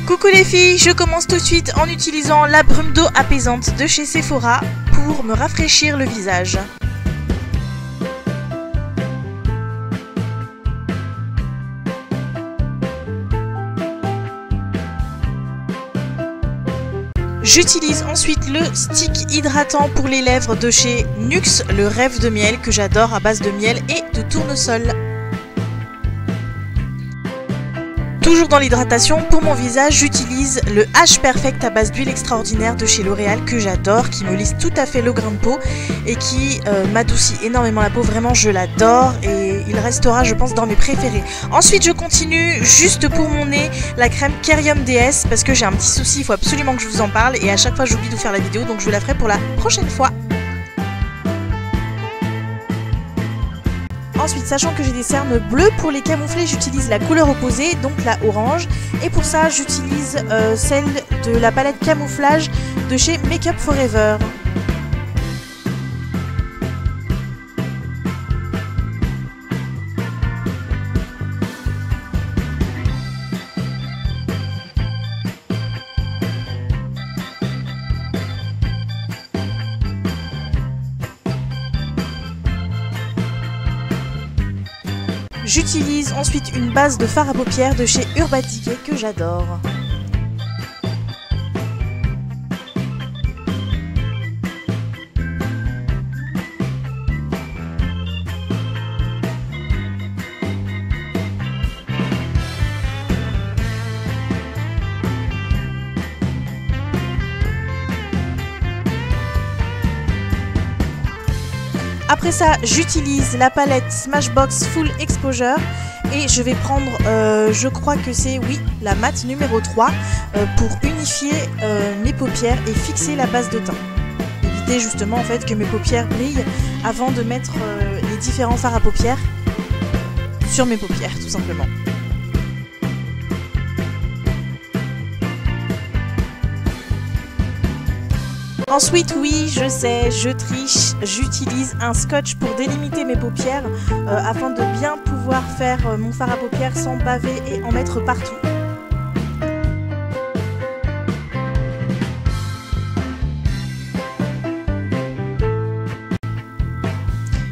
Coucou les filles, je commence tout de suite en utilisant la brume d'eau apaisante de chez Sephora pour me rafraîchir le visage. J'utilise ensuite le stick hydratant pour les lèvres de chez Nuxe, le rêve de miel que j'adore à base de miel et de tournesol. Toujours dans l'hydratation, pour mon visage, j'utilise le H Perfect à base d'huile extraordinaire de chez L'Oréal que j'adore, qui me lisse tout à fait le grain de peau et qui m'adoucit énormément la peau. Vraiment, je l'adore et il restera, je pense, dans mes préférés. Ensuite, je continue juste pour mon nez la crème Kerium DS parce que j'ai un petit souci, il faut absolument que je vous en parle et à chaque fois j'oublie de vous faire la vidéo, donc je vous la ferai pour la prochaine fois. Ensuite, sachant que j'ai des cernes bleues, pour les camoufler, j'utilise la couleur opposée, donc la orange. Et pour ça, j'utilise celle de la palette camouflage de chez Make Up Forever. J'utilise ensuite une base de fard à paupières de chez Urban Decay que j'adore. Après ça, j'utilise la palette Smashbox Full Exposure et je vais prendre, je crois que c'est, oui, la mat numéro 3 pour unifier mes paupières et fixer la base de teint. Éviter justement en fait que mes paupières brillent avant de mettre les différents fards à paupières sur mes paupières tout simplement. Ensuite, oui, je sais, je triche, j'utilise un scotch pour délimiter mes paupières afin de bien pouvoir faire mon fard à paupières sans baver et en mettre partout.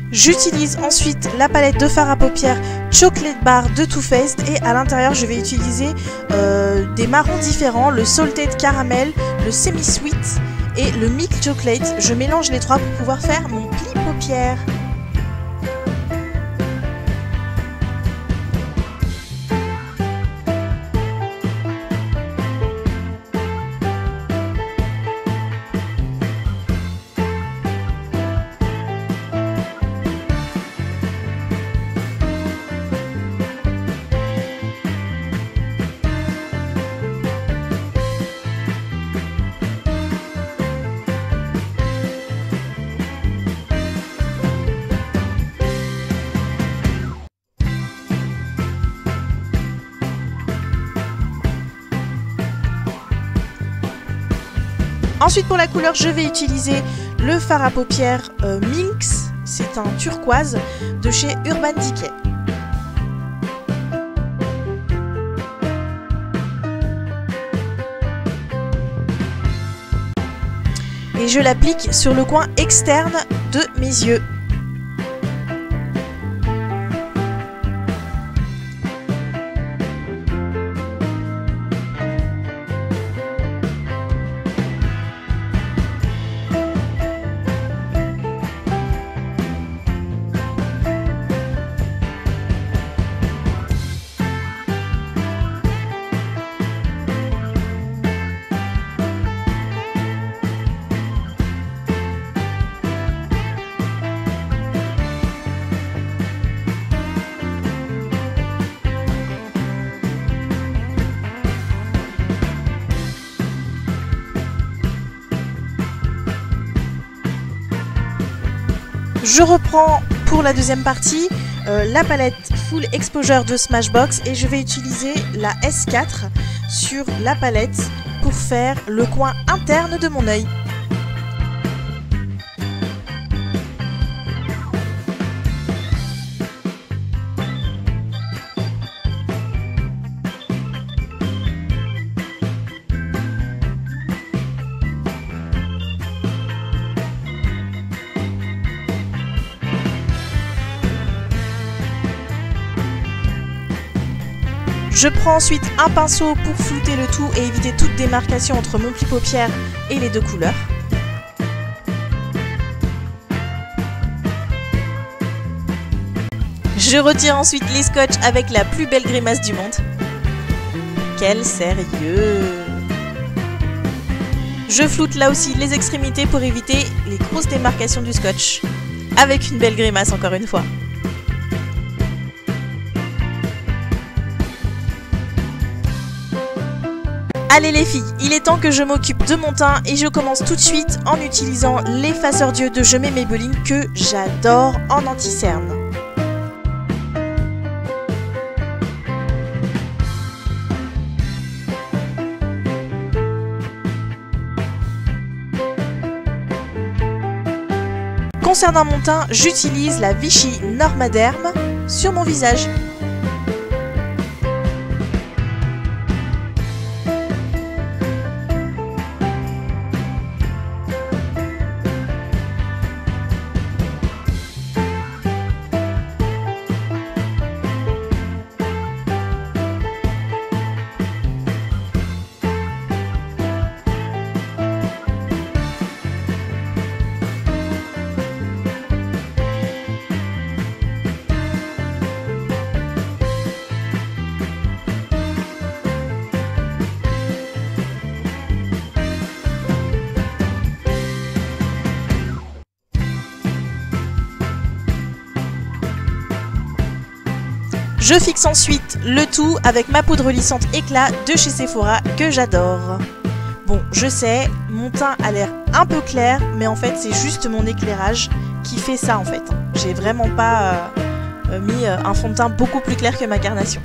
J'utilise ensuite la palette de fard à paupières Chocolate Bar de Too Faced et à l'intérieur je vais utiliser des marrons différents, le Salted Caramel, le Semi Sweet et le Milk Chocolate. Je mélange les trois pour pouvoir faire mon pli paupières. Ensuite pour la couleur, je vais utiliser le fard à paupières Minx, c'est un turquoise de chez Urban Decay. Et je l'applique sur le coin externe de mes yeux. Je reprends pour la deuxième partie la palette Full Exposure de Smashbox et je vais utiliser la S4 sur la palette pour faire le coin interne de mon œil. Je prends ensuite un pinceau pour flouter le tout et éviter toute démarcation entre mon pli paupière et les deux couleurs. Je retire ensuite les scotch avec la plus belle grimace du monde. Quel sérieux! Je floute là aussi les extrémités pour éviter les grosses démarcations du scotch. Avec une belle grimace encore une fois. Allez les filles, il est temps que je m'occupe de mon teint et je commence tout de suite en utilisant l'effaceur d'yeux de Je mets Maybelline que j'adore en anti-cerne. Concernant mon teint, j'utilise la Vichy Normaderm sur mon visage. Je fixe ensuite le tout avec ma poudre lissante éclat de chez Sephora que j'adore. Bon, je sais, mon teint a l'air un peu clair, mais en fait c'est juste mon éclairage qui fait ça en fait. J'ai vraiment pas mis un fond de teint beaucoup plus clair que ma carnation.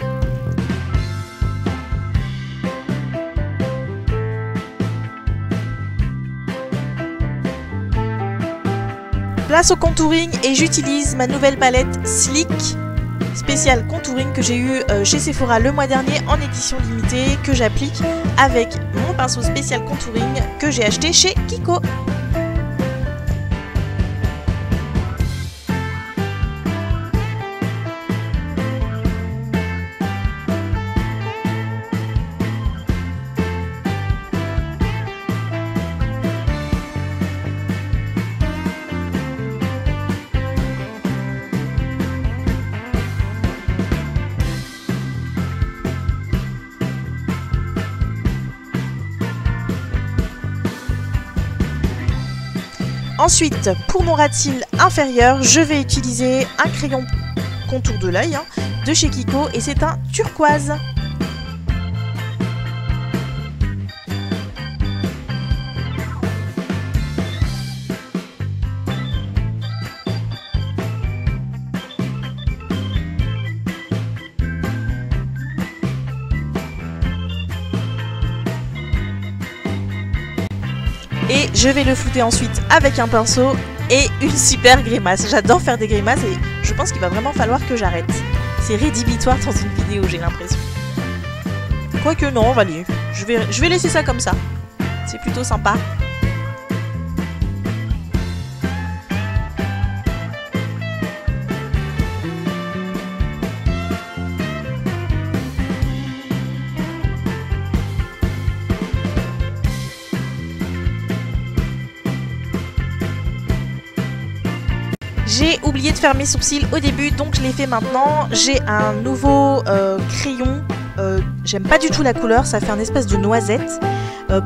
Place au contouring et j'utilise ma nouvelle palette Slick spécial contouring que j'ai eu chez Sephora le mois dernier en édition limitée, que j'applique avec mon pinceau spécial contouring que j'ai acheté chez Kiko. Ensuite, pour mon ras de cils inférieur, je vais utiliser un crayon contour de l'œil de chez Kiko et c'est un turquoise. Et je vais le flouter ensuite avec un pinceau et une super grimace. J'adore faire des grimaces et je pense qu'il va vraiment falloir que j'arrête. C'est rédhibitoire dans une vidéo, j'ai l'impression. Quoique non, allez, je vais laisser ça comme ça. C'est plutôt sympa. J'ai oublié de faire mes sourcils au début, donc je les fais maintenant. J'ai un nouveau crayon. J'aime pas du tout la couleur, ça fait un espèce de noisette.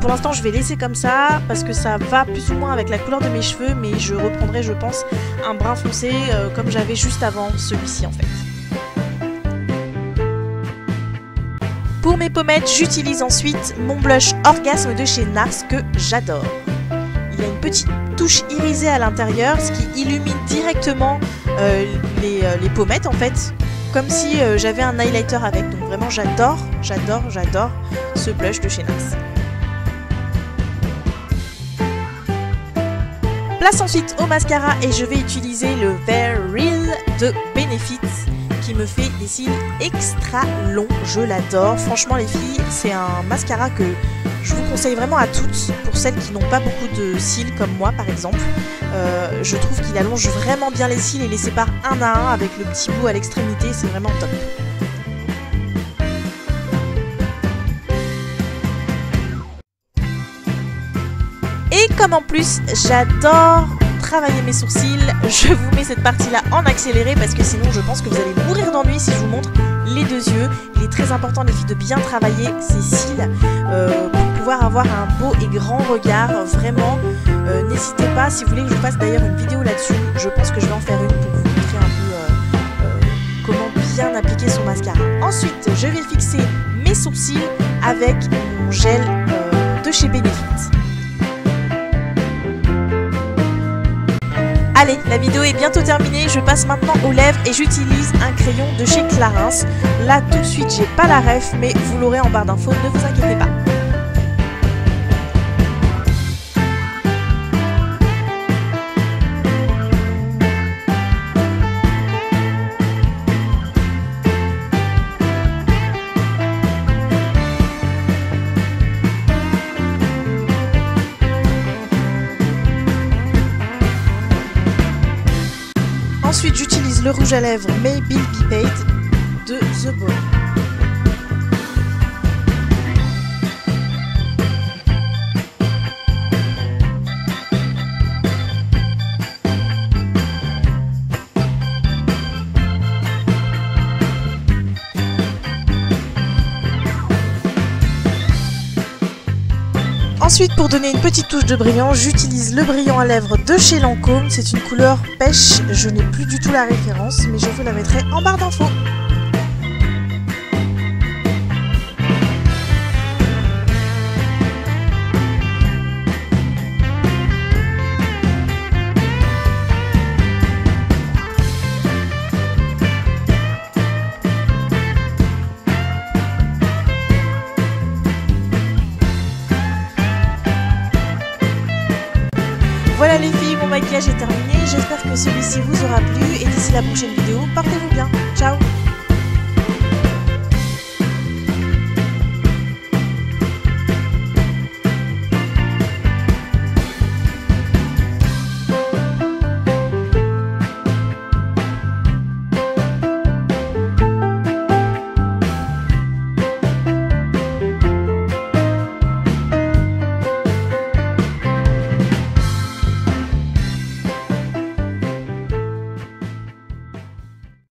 Pour l'instant, je vais laisser comme ça parce que ça va plus ou moins avec la couleur de mes cheveux, mais je reprendrai, je pense, un brun foncé comme j'avais juste avant celui-ci en fait. Pour mes pommettes, j'utilise ensuite mon blush Orgasme de chez NARS que j'adore. Il y a une petite touche irisée à l'intérieur, ce qui illumine directement les pommettes en fait, comme si j'avais un highlighter avec. Donc vraiment j'adore ce blush de chez NARS. Place ensuite au mascara et je vais utiliser le Very Real de Benefit qui me fait des cils extra longs, je l'adore. Franchement les filles, c'est un mascara que je vous conseille vraiment à toutes, pour celles qui n'ont pas beaucoup de cils comme moi par exemple. Je trouve qu'il allonge vraiment bien les cils et les sépare un à un avec le petit bout à l'extrémité, c'est vraiment top. Et comme en plus j'adore travailler mes sourcils, je vous mets cette partie-là en accéléré parce que sinon je pense que vous allez mourir d'ennui si je vous montre les deux yeux. Il est très important les filles de bien travailler ces cils pour pouvoir avoir un beau et grand regard. Vraiment, n'hésitez pas, si vous voulez que je vous fasse d'ailleurs une vidéo là-dessus, je pense que je vais en faire une pour vous montrer un peu comment bien appliquer son mascara. Ensuite, je vais fixer mes sourcils avec mon gel de chez Benefit. Allez, la vidéo est bientôt terminée, je passe maintenant aux lèvres et j'utilise un crayon de chez Clarins. Là tout de suite j'ai pas la ref mais vous l'aurez en barre d'infos, ne vous inquiétez pas. Ensuite, j'utilise le rouge à lèvres Maybelline Be Paid de The Ball. Ensuite, pour donner une petite touche de brillant, j'utilise le brillant à lèvres de chez Lancôme. C'est une couleur pêche, je n'ai plus du tout la référence, mais je vous la mettrai en barre d'infos. Voilà les filles, mon maquillage est terminé, j'espère que celui-ci vous aura plu et d'ici la prochaine vidéo, portez-vous bien, ciao!